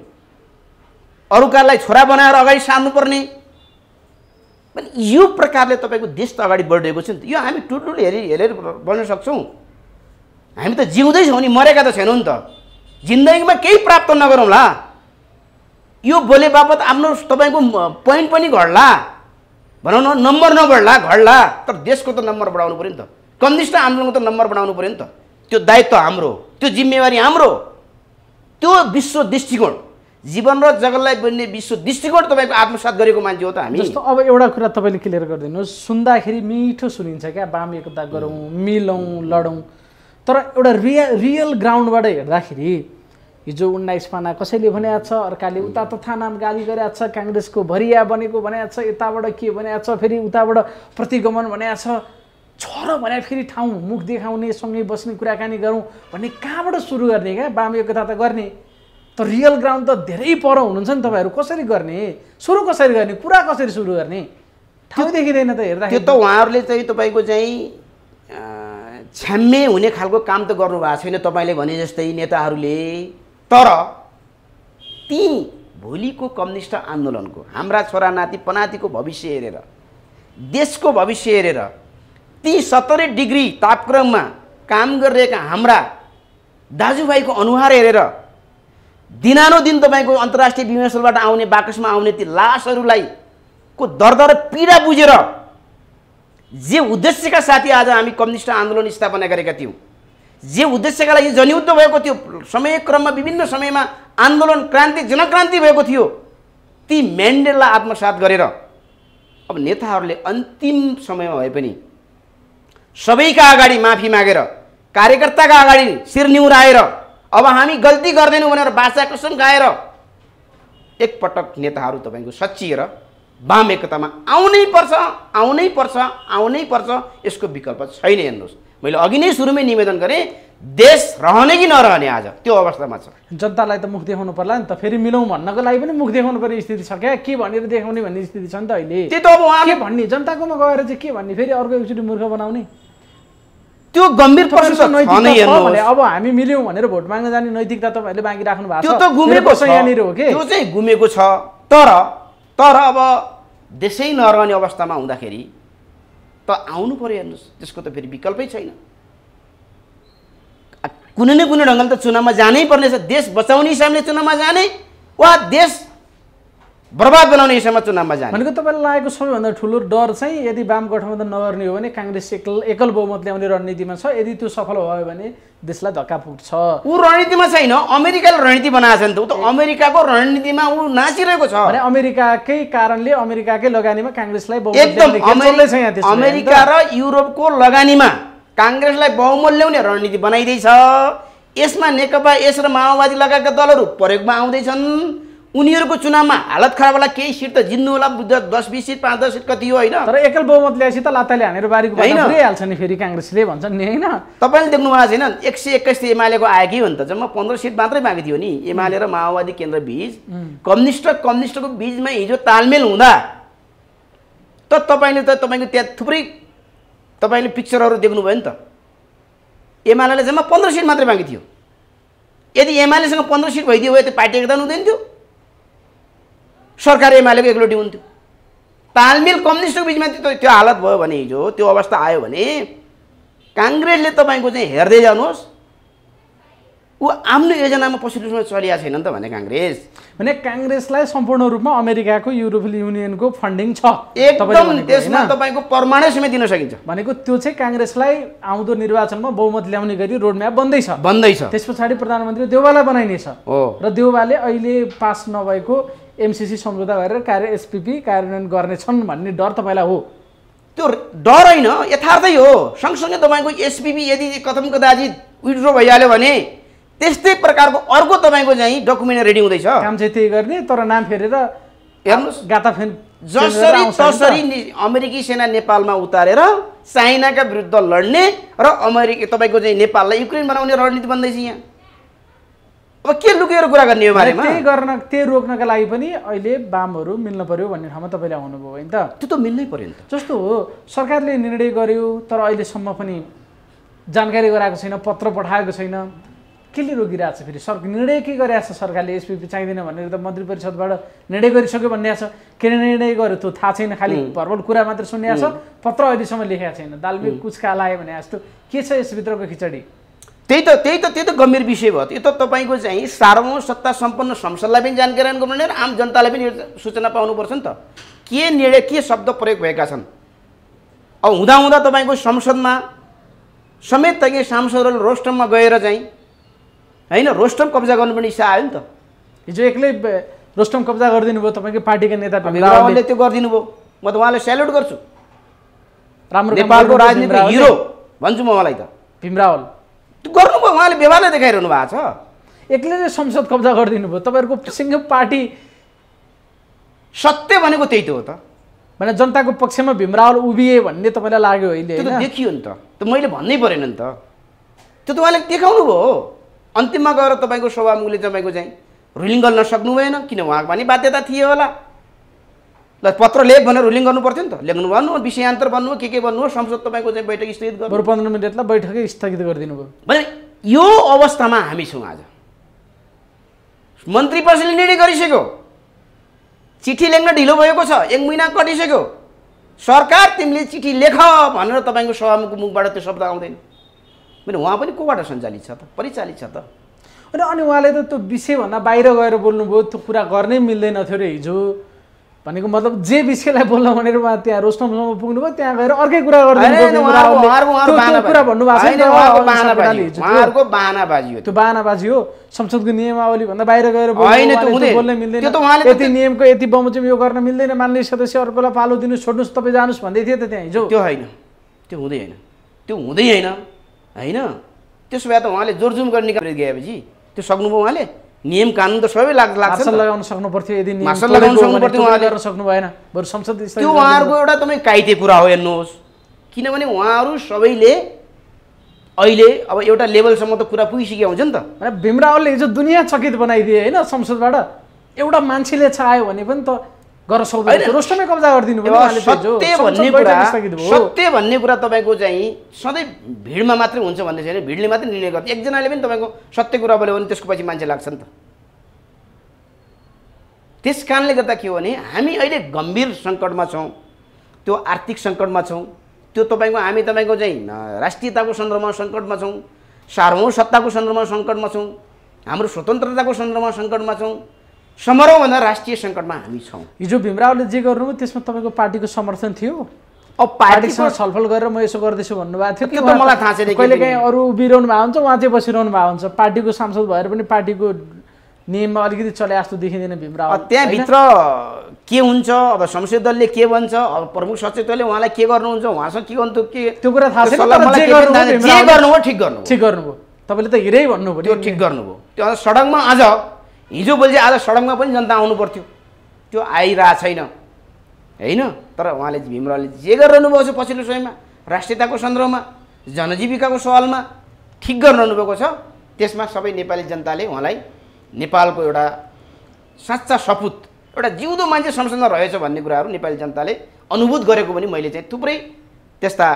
अरूकालाई छोरा बनाएर अगाडि सार्नुपर्ने, यो प्रकारले तपाईँको देश त अगाडि बढिरहेको छ नि त। यो हामी ठुल्ठुलो हेरेर बढ्न सक्छौँ? हामी त जिउँदैछौँ नि, मरेका त छैनौँ नि त। जिन्दगीमा केही प्राप्त नगरौँला, यो बोले बापत आफ्नो तपाईँको पोइन्ट पनि घट्ला, भनौँ न नम्बर नबढ्ला घट्ला, तर देशको त नम्बर बढाउनु पऱ्यो नि त। कम्युनिस्ट आन्दोलनको त नम्बर बढाउनु पऱ्यो नि त। त्यो दायित्व हाम्रो, त्यो जिम्मेवारी हाम्रो। त्यो विश्व दृष्टिकोण, जीवन र जगतलाई बन्ने विश्व दृष्टिकोण तपाईँको आत्मसात गरेको मान्छे हो त हामी। जस्तो अब एउटा कुरा तपाईँले क्लियर गरिदिनुहोस्, सुन्दाखेरि मिठो सुनिन्छ क्या, वाम एकता गरौँ, मिलौँ, लडौँ, तर एउटा रियल ग्राउन्डबाट हेर्दाखेरि हिजो 19 पाना कसैले भनेको छ, अर्काले उता तथा नाम गाली गरेको छ, काङ्ग्रेसको भरिया बनेको भनेको छ, यताबाट के भनेको छ, फेरि उताबाट प्रतिगमन भनेको छ र भने फेरि ठाउँ मुख देखाउने, सँगै बस्ने, कुराकानी गरौँ भन्ने कहाँबाट सुरु गर्ने क्या? वाम एकता त गर्ने, तर रियल ग्राउन्ड त धेरै पर हुनुहुन्छ नि तपाईँहरू। कसरी गर्ने, सुरु कसरी गर्ने, कुरा कसरी सुरु गर्ने, ठाउँ देखिँदैन त हेर्दा। त्यो त उहाँहरूले चाहिँ तपाईँको चाहिँ छ्याम्मे हुने खालको काम त गर्नु भएको छैन तपाईँले भने जस्तै नेताहरूले। तर ती भोलिको कम्युनिस्ट आन्दोलनको, हाम्रा छोरा नाति पनातिको भविष्य हेरेर, देशको भविष्य हेरेर, ती 70 डिग्री तापक्रममा काम गरिरहेका हाम्रा दाजुभाइको अनुहार हेरेर दिनानुदिन तपाईँको अन्तर्राष्ट्रिय विमानस्थलबाट आउने बाकसमा आउने ती लासहरूलाई को दर्द र पीडा बुझेर जे उद्देश्यका साथी आज हामी कम्युनिस्ट आन्दोलन स्थापना गरेका थियौँ, जे उद्देश्यका लागि जनयुद्ध भएको थियो, समयक्रममा विभिन्न समयमा आन्दोलन क्रान्ति जनक्रान्ति भएको थियो, ती म्यान्डेललाई आत्मसात गरेर अब नेताहरूले अन्तिम समयमा भए पनि सबैका अगाडि माफी मागेर कार्यकर्ताका अगाडि शिर निहुराएर अब हामी गल्ती गर्दैनौँ भनेर बाचा कसम खाएर एकपटक नेताहरू तपाईँको सच्चिएर वाम एकतामा आउनै पर्छ। यसको विकल्प छैन। हेर्नुहोस्, मैले अघि नै सुरुमै निवेदन गरेँ, देश रहने कि नरहने आज त्यो अवस्थामा छ। जनतालाई त मुख देखाउनु पर्ला नि त, फेरि मिलौँ भन्नको लागि पनि मुख देखाउनु पर्ने स्थिति छ क्या। के भनेर देखाउने भन्ने स्थिति छ नि त अहिले। त्यो त अब के भन्ने, जनताकोमा गएर चाहिँ के भन्ने, फेरि अर्को एकचोटि मूर्ख बनाउने, त्यो गम्भीर प्रश्न भने अब हामी मिल्यौँ भनेर भोट माग्न जाने नैतिकता तपाईँहरूले बाँकी राख्नु भएको छ। त्यो त गुमेको छ, यहाँनिर हो कि त्यो चाहिँ गुमेको छ। तर अब देशै नरहने अवस्थामा हुँदाखेरि त आउनु पर्यो। हेर्नुहोस्, त्यसको त फेरि विकल्पै छैन। कुनै न कुनै ढङ्गले त चुनावमा जानै पर्नेछ। देश बचाउने हिसाबले चुनावमा जाने वा देश बर्बाद बनाउने हिसाबमा चुनावमा जाने। भनेको तपाईँलाई लागेको सबैभन्दा ठुलो डर चाहिँ यदि वाम गठबन्धन नगर्ने हो भने काङ्ग्रेस एकल बहुमत ल्याउने रणनीतिमा छ। यदि त्यो सफल भयो भने देशलाई धक्का पुग्छ। ऊ रणनीतिमा छैन, अमेरिकाले रणनीति बनाएको छ नि त। ऊ त अमेरिकाको रणनीतिमा ऊ नाचिरहेको छ। भने अमेरिकाकै कारणले अमेरिकाकै लगानीमा काङ्ग्रेसलाई एकदम अमेरिका र युरोपको लगानीमा काङ्ग्रेसलाई बहुमत ल्याउने रणनीति बनाइँदैछ। यसमा नेकपा यस र माओवादी लगायतका दलहरू प्रयोगमा आउँदैछन्। उनीहरूको चुनावमा हालत खराब होला, केही सिट त जित्नु होला, 10-20 सिट 5-10 सिट कति हो होइन। तर एकल बहुमत ल्याएपछि त लात्ताले हानेर बारीको पुऱ्याइहाल्छ नि फेरि काङ्ग्रेसले भन्छन् नि होइन। तपाईँले देख्नु भएको छैन, 121 एमालेको आएकै हो नि त। जम्मा 15 सिट मात्रै बाँकी थियो नि एमाले र माओवादी केन्द्र बीच। कम्युनिस्टको बीचमा हिजो तालमेल हुँदा त तपाईँले त्यहाँ थुप्रै तपाईँले पिक्चरहरू देख्नुभयो नि त। एमाले जम्मा 15 सिट मात्रै बाँकी थियो। यदि एमालेसँग 15 सिट भइदियो भए त्यो पार्टी एकता हुँदैन थियो, सरकार एमालेको एकलोटी हुन्थ्यो। तालमेल कम्युनिस्टको बिचमा त्यो हालत भयो भने, हिजो त्यो अवस्था आयो भने काङ्ग्रेसले तपाईँको चाहिँ हेर्दै जानुहोस्, ऊ आफ्नो योजनामा पछिल्लो समय चलिएको छैन नि त भने काङ्ग्रेस। भने काङ्ग्रेसलाई सम्पूर्ण रूपमा अमेरिकाको युरोपियन युनियनको फन्डिङ छ एकदम, त्यसमा तपाईँको प्रमाणै समेत दिन सकिन्छ। भनेको त्यो चाहिँ काङ्ग्रेसलाई आउँदो निर्वाचनमा बहुमत ल्याउने गरी रोडम्याप बन्दैछ। त्यस पछाडि प्रधानमन्त्री देउवालाई बनाइनेछ र देउवाले अहिले पास नभएको एमसिसी सम्झौता गरेर एसपिपी कार्यान्वयन गर्नेछन् भन्ने डर तपाईँलाई हो? त्यो डर होइन, यथार्थै हो। सँगसँगै तपाईँको एसपिपी यदि कथम कदाचित विड्रो भइहाल्यो भने त्यस्तै प्रकारको अर्को तपाईँको चाहिँ डकुमेन्ट रेडी हुँदैछ। काम चाहिँ त्यही गर्ने, तर नाम फेरेर हेर्नुहोस्, गाता फेन जसरी अमेरिकी सेना नेपालमा उतारेर चाइनाका विरुद्ध लड्ने र तपाईँको चाहिँ नेपाललाई युक्रेन बनाउने रणनीति बन्दैछ यहाँ। अब के लुकेर कुरा गर्ने हो बारेमा? त्यही रोक्नका लागि पनि अहिले वामहरू मिल्न पर्यो भन्ने ठाउँमा तपाईँले आउनुभयो होइन त? त्यो त मिल्नै पर्यो नि त। जस्तो हो, सरकारले निर्णय गर्यो तर अहिलेसम्म पनि जानकारी गराएको छैन, पत्र पठाएको छैन। केले रोकिरहेको छ? फेरि निर्णय के गरिरहेको छ सरकारले? एसपिपी चाहिँदैन भनेर त मन्त्री परिषदबाट निर्णय गरिसक्यो भनिरहेको छ। के निर्णय गर्यो त्यो थाहा छैन, खालि भर्बल कुरा मात्र सुनिरहेको छ, पत्र अहिलेसम्म लेखेको छैन। दालमे कुचका लायो भने जस्तो के छ यसभित्रको खिचडी? त्यही त गम्भीर विषय भयो। यो त तपाईँको चाहिँ सार्वभौम सत्ता सम्पन्न संसदलाई पनि जानकारी गराउनु र आम जनतालाई पनि सूचना पाउनुपर्छ नि त। के निर्णय, के शब्द प्रयोग भएका छन्। अब हुँदा तपाईँको संसदमा समेत तपाईँ सांसदहरू रोस्टममा गएर चाहिँ होइन, रोस्टम कब्जा गर्नुपर्ने इच्छा आयो नि त। हिजो एक्लै रोस्टम कब्जा गरिदिनु भयो तपाईँको पार्टीका नेता भीमरावले। त्यो गरिदिनु भयो, म त उहाँलाई स्याल्युट गर्छु। राम्रो नेपालको राजनीतिक हिरो भन्छु म उहाँलाई। त भीमरावल गर्नुभयो, उहाँले व्यवहारले देखाइरहनु भएको छ। एक्लैले संसद कब्जा गरिदिनु भयो, तपाईँहरूको सिङ्गो पार्टी। सत्य भनेको त्यही त हो त। भने जनताको पक्षमा भीमरावल उभिए भन्ने तपाईँलाई लाग्यो अहिले? त्यो त देखियो नि त, मैले भन्नै परेन नि त। त्यो त उहाँले देखाउनु भयो। अन्तिममा गएर तपाईँको सभामुखले तपाईँको चाहिँ रुलिङ गर्न सक्नु भएन, किन उहाँको पनि बाध्यता थियो होला। ल पत्र लेख भनेर रुलिङ गर्नु पर्थ्यो नि त। लेख्नु भन्नु, विषयान्तर भन्नु, के भन्नु, संसद तपाईँको चाहिँ बैठक स्थगित गर्नु। बरु 15 मिनटलाई बैठकै स्थगित गरिदिनु भयो। भने यो अवस्थामा हामी छौँ आज। मन्त्री परिषदले निर्णय गरिसक्यो, चिठी लेख्न ढिलो भएको छ, 1 महिना कटिसक्यो। सरकार तिमीले चिठी लेख भनेर तपाईँको सभामुखको मुखबाट त्यो शब्द आउँदैन। भने उहाँ पनि कोबाट सञ्चालित छ त? परिचालित छ त। अनि उहाँले त त्यो विषयभन्दा बाहिर गएर बोल्नुभयो, त्यो कुरा गर्नै मिल्दैन थियो रे हिजो भनेको मतलब जे विषयलाई बोल्न भनेर उहाँ त्यहाँ रोस्टमसम्म पुग्नुभयो, त्यहाँ गएर अर्कै कुरा गरिदिनु कुरा भन्नुभएको छ। उहाँहरूको बाहनाबाजी हो, त्यो बाहनाबाजी हो। संसदको नियमावली भन्दा बाहिर गएर बोल्न मिल्दैन, यति नियमको यति बमोजिम यो गर्न मिल्दैन, मान्य सदस्य अर्कोलाई पालो दिनु, छोड्नुहोस् तपाईँ जानुहोस् भन्दै थियो त त्यहाँ हिजो। त्यो होइन, त्यो हुँदै होइन, त्यो हुँदै होइन होइन। त्यसो भए त उहाँले जोरजुम गर्ने गएपछि त्यो सक्नुभयो उहाँले? नियम कानुन त सबै लाग्छ लगाउन सक्नु पर्थ्यो, यदि नियम लगाउन सक्नु पर्थ्यो, उहाँले गर्न सक्नु भएन। बरु संसद त्यो उहाँहरूको एउटा तपाईँ काइते कुरा हो हेर्नुहोस्, किनभने उहाँहरू सबैले अहिले अब एउटा लेभलसम्म त कुरा पुगिसकेको हुन्छ नि त। भीम रावलले हिजो दुनियाँ चकित बनाइदिए होइन संसदबाट, एउटा मान्छेले चाह्यो भने पनि त गर्न सक्दैन, रोस्टमै कब्जा गरिदिनु भयो। सत्य भन्ने कुरा तपाईँको चाहिँ सधैँ भिडमा मात्रै हुन्छ भन्ने छैन, भिडले मात्रै निर्णय गर्छ। एकजनाले पनि तपाईँको सत्य कुरा बोल्यो भने त्यसको पछि मान्छे लाग्छ नि त। त्यस कारणले गर्दा के हो भने हामी अहिले गम्भीर सङ्कटमा छौँ, त्यो आर्थिक सङ्कटमा छौँ, त्यो तपाईँको हामी तपाईँको चाहिँ राष्ट्रियताको सन्दर्भमा सङ्कटमा छौँ, सार्वभौम सत्ताको सन्दर्भमा सङ्कटमा छौँ, हाम्रो स्वतन्त्रताको सन्दर्भमा सङ्कटमा छौँ, समारोहभन्दा राष्ट्रिय सङ्कटमा हामी छौँ। हिजो भीम रावलले जे गर्नुभयो त्यसमा तपाईँको पार्टीको समर्थन थियो? अब पार्टीसँग छलफल गरेर म यसो गर्दैछु भन्नुभएको थियो, त्यो त मलाई थाहा छैन। कहिले काहीँ अरू उभिरहनु भएको हुन्छ, उहाँ चाहिँ बसिरहनु भएको हुन्छ, पार्टीको सांसद भएर पनि पार्टीको नियममा अलिकति चले जस्तो देखिँदैन भीम रावल। त्यहाँभित्र के हुन्छ, अब संसदीय दलले के भन्छ, अब प्रमुख सचेतकले उहाँलाई के गर्नुहुन्छ, उहाँसँग के गर्नु, त्यो कुरा थाहा छैन। जे गर्नुभयो ठिक गर्नुभयो, तपाईँले त हिरै भन्नुभयो, त्यो ठिक गर्नुभयो। त्यो सडकमा आज हिजो बोल्छ, आज सडकमा पनि जनता आउनु पर्थ्यो, त्यो आइरहेको छैन होइन। तर उहाँले भीम रावलले जे गरिरहनु भएको छ पछिल्लो समयमा राष्ट्रियताको सन्दर्भमा जनजीविकाको सवालमा ठिक गरिरहनु भएको छ। त्यसमा सबै नेपाली जनताले उहाँलाई नेपालको एउटा साँच्चा सपुत, एउटा जिउँदो मान्छे संसदमा रहेछ भन्ने कुराहरू नेपाली जनताले अनुभूत गरेको पनि मैले चाहिँ थुप्रै त्यस्ता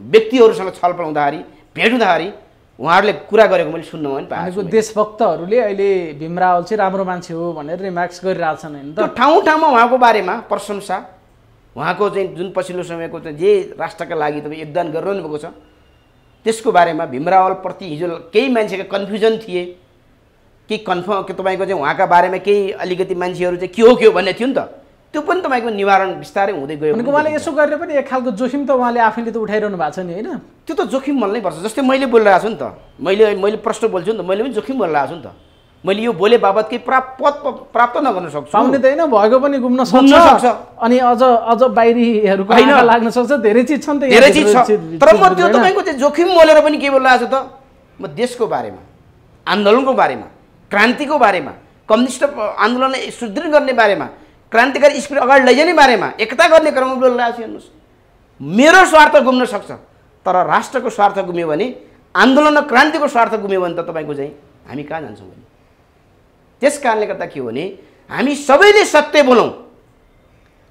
व्यक्तिहरूसँग छलफल हुँदाखेरि भेट हुँदाखेरि उहाँहरूले कुरा गरेको मैले सुन्न पनि पाएको। देशभक्तहरूले अहिले भीम रावल चाहिँ राम्रो मान्छे हो भनेर रिमार्क्स गरिरहेछन् होइन त। ठाउँ ठाउँमा उहाँको बारेमा प्रशंसा, उहाँको चाहिँ जुन पछिल्लो समयको चाहिँ जे राष्ट्रका लागि तपाईँ योगदान गरिरहनु भएको छ त्यसको बारेमा भीम रावलप्रति हिजो केही मान्छेका कन्फ्युजन थिए, केही कन्फर्म तपाईँको चाहिँ उहाँका बारेमा केही अलिकति मान्छेहरू चाहिँ के हो भन्ने थियो नि त, त्यो पनि तपाईँको निवारण बिस्तारै हुँदै गयो। उहाँले यसो गरेर पनि एक खालको जोखिम त उहाँले आफैले त उठाइरहनु भएको छ नि होइन। त्यो त जोखिम मल्नै पर्छ। जस्तै मैले बोलिरहेको छु नि त, मैले प्रश्न बोल्छु नि त, मैले पनि जोखिम बोलिरहेको छु नि त। मैले यो बोले बाबत केही प्राप्त नगर्न सक्छु, पाउने त होइन, भएको पनि घुम्न सक्छ, अनि अझ बाहिरीहरूको आँखा लाग्न सक्छ, धेरै चिज छ नि त, धेरै चिज छ। तर म त्यो तपाईँको चाहिँ जोखिम बोलेर पनि के बोलिरहेको छु त, म देशको बारेमा, आन्दोलनको बारेमा, क्रान्तिको बारेमा, कम्युनिस्ट आन्दोलनलाई सुदृढ गर्ने बारेमा, क्रान्तिकारी स्पिरिट अगाडि लैजाने बारेमा, एकता गर्ने क्रममा बोलिरहेको छु। हेर्नुहोस्, मेरो स्वार्थ गुम्न सक्छ, तर राष्ट्रको स्वार्थ गुम्यो भने, आन्दोलन र क्रान्तिको स्वार्थ गुम्यो भने त तपाईँको चाहिँ हामी कहाँ जान्छौँ भने। त्यस कारणले गर्दा के हो भने हामी सबैले सत्य बोलौँ,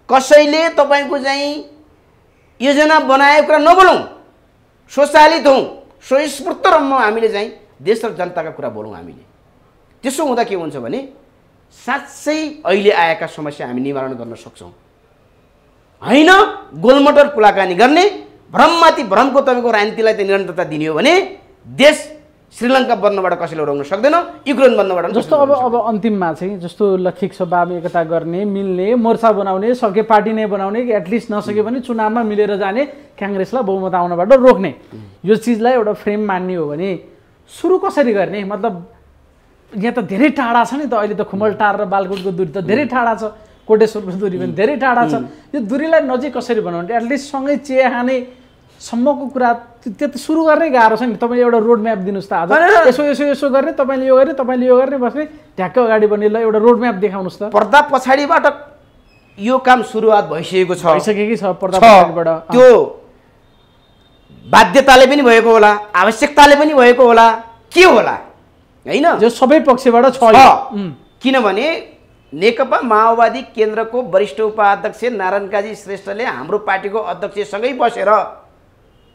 कसैले तपाईँको चाहिँ योजना बनाएको कुरा नबोलौँ, स्वचालित हौँ, स्वस्फूर्त रूपमा हामीले चाहिँ देश र जनताका कुरा बोलौँ हामीले। त्यसो हुँदा के हुन्छ भने साँच्चै अहिले आएका समस्या हामी निवारण गर्न सक्छौँ, होइन गोलमटोल कुराकानी गर्ने, भ्रममाथि भ्रमको तपाईँको राजनीतिलाई त निरन्तरता दिने हो भने देश श्रीलङ्का बन्नबाट कसैले रोक्न सक्दैन, युक्रेन बन्नबाट। जस्तो अब अन्तिममा चाहिँ जस्तो लक्षिक छ वाम एकता गर्ने, मिल्ने, मोर्चा बनाउने, सके पार्टी नै बनाउने, एटलिस्ट नसके पनि चुनावमा मिलेर जाने, काङ्ग्रेसलाई बहुमत आउनबाट रोक्ने, यो चिजलाई एउटा फ्रेम मान्ने हो भने सुरु कसरी गर्ने? मतलब यहाँ त धेरै टाढा छ नि त, अहिले त खुमलटार र बालकोटको दूरी त धेरै टाढा छ, कोटेश्वरको दूरी पनि धेरै टाढा छ। यो दूरीलाई नजिक कसरी बनाउने? एटलिस्ट सँगै चिया खाने सम्मको कुरा त्यो त सुरु गर्नै गाह्रो छ नि। तपाईँले एउटा रोड म्याप दिनुहोस् त, आज यसो यसो यसो गर्ने, तपाईँले यो गर्ने, तपाईँले यो गर्ने, बस्ने ढ्याक्क अगाडि बढ्ने, ल एउटा रोड म्याप देखाउनुहोस् त। पर्दा पछाडिबाट यो काम सुरुवात भइसकेको छ, भइसकेकै छ। पर्दा पछाडिबाट त्यो बाध्यताले पनि भएको होला, आवश्यकताले पनि भएको होला, के होला होइन, जो सबै पक्षबाट छ। किनभने नेकपा माओवादी केन्द्रको वरिष्ठ उपाध्यक्ष नारायण काजी श्रेष्ठले हाम्रो पार्टीको अध्यक्षसँगै बसेर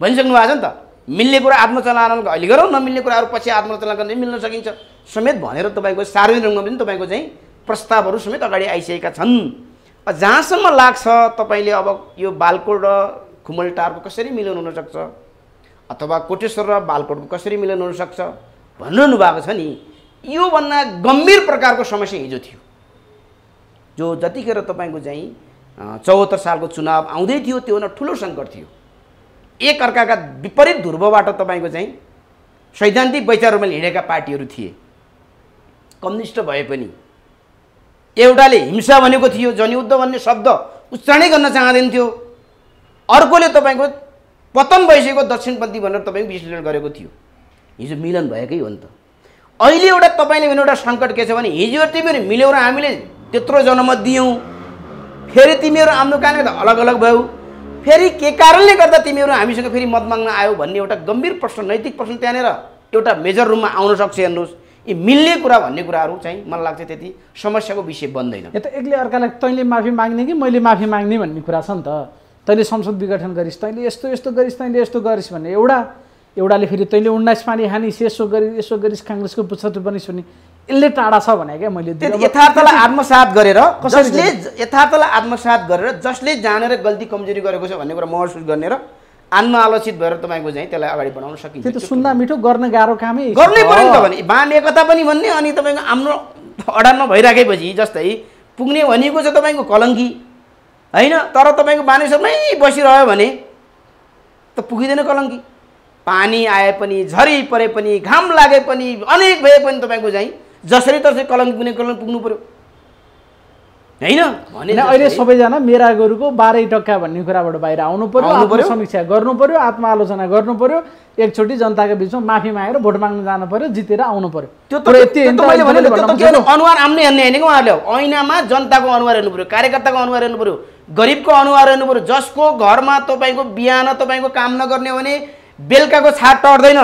भनिसक्नु भएको छ नि त, मिल्ने कुरा आत्मचलान अहिले गरौँ, नमिल्ने कुराहरू पछि आत्मचलान गर्ने मिल्न सकिन्छ समेत भनेर तपाईँको सार्वजनिक रूपमा पनि तपाईँको चाहिँ प्रस्तावहरू समेत अगाडि आइसकेका छन्। जहाँसम्म लाग्छ तपाईँले अब यो बालकोट र खुमलटारको कसरी मिलन हुनसक्छ, अथवा कोटेश्वर र बालकोटको कसरी मिलन हुनसक्छ भनिरहनु भएको छ नि, योभन्दा गम्भीर प्रकारको समस्या हिजो थियो जो जतिखेर तपाईँको चाहिँ 74 सालको चुनाव आउँदै थियो त्योभन्दा ठुलो सङ्कट थियो एक अर्काका विपरीत ध्रुवबाट तपाईँको चाहिँ सैद्धान्तिक वैचारमा हिँडेका पार्टीहरू थिए कम्युनिस्ट भए पनि एउटाले हिंसा भनेको थियो जनयुद्ध भन्ने शब्द उच्चारणै गर्न चाहँदैन थियो अर्कोले तपाईँको पतन भइसकेको दक्षिणपन्थी भनेर तपाईँको विश्लेषण गरेको थियो हिजो मिलन भएकै हो नि त अहिले एउटा तपाईँले भने एउटा सङ्कट के छ भने हिजो तिमीहरू मिल्यौ र हामीले त्यत्रो जनमत दियौँ फेरि तिमीहरू आफ्नो कारणले त अलग अलग भयौ फेरि के कारणले गर्दा तिमीहरू हामीसँग फेरि मत माग्न आयो भन्ने एउटा गम्भीर प्रश्न नैतिक प्रश्न त्यहाँनिर एउटा मेजर रुममा आउन सक्छ हेर्नुहोस् यी मिल्ने कुरा भन्ने कुराहरू चाहिँ मलाई लाग्छ त्यति समस्याको विषय बन्दैन यो त एक्लै अर्कालाई तैँले माफी माग्ने कि मैले माफी माग्ने भन्ने कुरा छ नि त तैँले संसद विघटन गरिस् तैँले यस्तो यस्तो गरिस् तैँले यस्तो गरिस् भन्ने एउटाले फेरि तैँले 19 पानी खानिस् यसो गरिस् काङ्ग्रेसको पुच्छर पनि सुनि यसले टाढा छ भने क्या मैले यथार्थलाई आत्मसात गरेर जसले जानेर गल्ती कमजोरी गरेको छ भन्ने कुरा महसुस गर्ने र आत्मआलोचित भएर तपाईँको चाहिँ त्यसलाई अगाडि बढाउन सकिन्छ त्यो त सुन्दा मिठो गर्न गाह्रो कामै गर्नै पर्यो नि त भने वाम एकता पनि भन्ने अनि तपाईँको हाम्रो अडानमा भइराखेपछि जस्तै पुग्ने भनेको छ तपाईँको कलङ्की होइन तर तपाईँको बानेश्वरमै बसिरह्यो भने त पुगिँदैन कलङ्की पानी आए पनि झरी परे पनि घाम लागे पनि अनेक भए पनि तपाईँको चाहिँ जसरी तसरी कलङ्की पुग्नु पर्यो हैन भने अहिले सबैजना मेरा गोरुको 12 टक्का भन्ने कुराबाट बाहिर आउनु पर्यो समीक्षा गर्नु पर्यो आत्मआलोचना गर्नु पर्यो एकचोटि जनताको बिचमा माफी मागेर भोट माग्न जानु पर्यो जितेर आउनु पर्यो त्यो अनुहार आम्ने हेर्ने हैन उहाँहरूले ऐनामा जनताको अनुहार हेर्नु पर्यो कार्यकर्ताको अनुहार हेर्नु पर्यो गरिबको अनुहार हेर्नु पर्यो जसको घरमा तपाईँको बिहान तपाईँको काम नगर्ने भने बेलुकाको छाड टर्दैन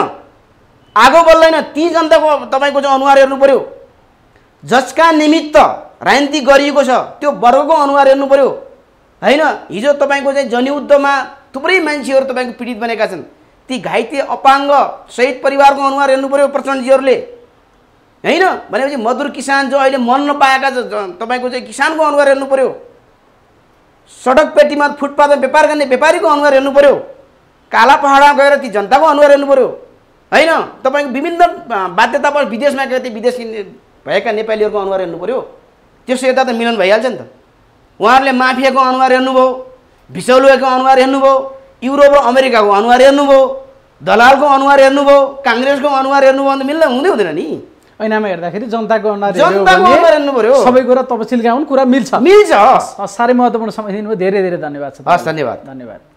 आगो बल्दैन ती जनताको तपाईँको चाहिँ अनुहार हेर्नु पर्यो जसका निमित्त राजनीति गरिएको छ त्यो वर्गको अनुहार हेर्नु पर्यो हैन हिजो तपाईँको चाहिँ जनयुद्धमा थुप्रै मान्छेहरू तपाईँको पीडित बनेका छन् ती घाइते अपाङ्ग शहीद परिवारको अनुहार हेर्नु पर्यो प्रचण्डजीहरूले हैन भनेपछि मजदुर किसान जो अहिले मल नपाएका तपाईँको चाहिँ किसानको अनुहार हेर्नु पर्यो सडक पेटीमा फुटपाथमा व्यापार गर्ने व्यापारीको अनुहार हेर्नु पर्यो काला पहाडमा गएर ती जनताको अनुहार हेर्नु पर्यो हैन तपाईँको विभिन्न बाध्यतावश विदेशमा गए ती विदेशी भएका नेपालीहरूको अनुहार हेर्नु पर्यो त्यसो यता त मिलन भइहाल्छ नि त उहाँहरूले माफियाको अनुहार हेर्नुभयो भिसौलुको अनुहार हेर्नुभयो युरोप र अमेरिकाको अनुहार हेर्नुभयो दलालको अनुहार हेर्नुभयो काङ्ग्रेसको अनुहार हेर्नुभयो भने मिल्न हुँदैन नि ऐनामा हेर्दाखेरि जनताको अनुहार हेर्नु पर्यो सबै कुरा तपसिल गाउन कुरा मिल्छ मिल्छ साह्रै महत्त्वपूर्ण समय दिनुभयो धेरै धेरै धन्यवाद छ हस् धन्यवाद धन्यवाद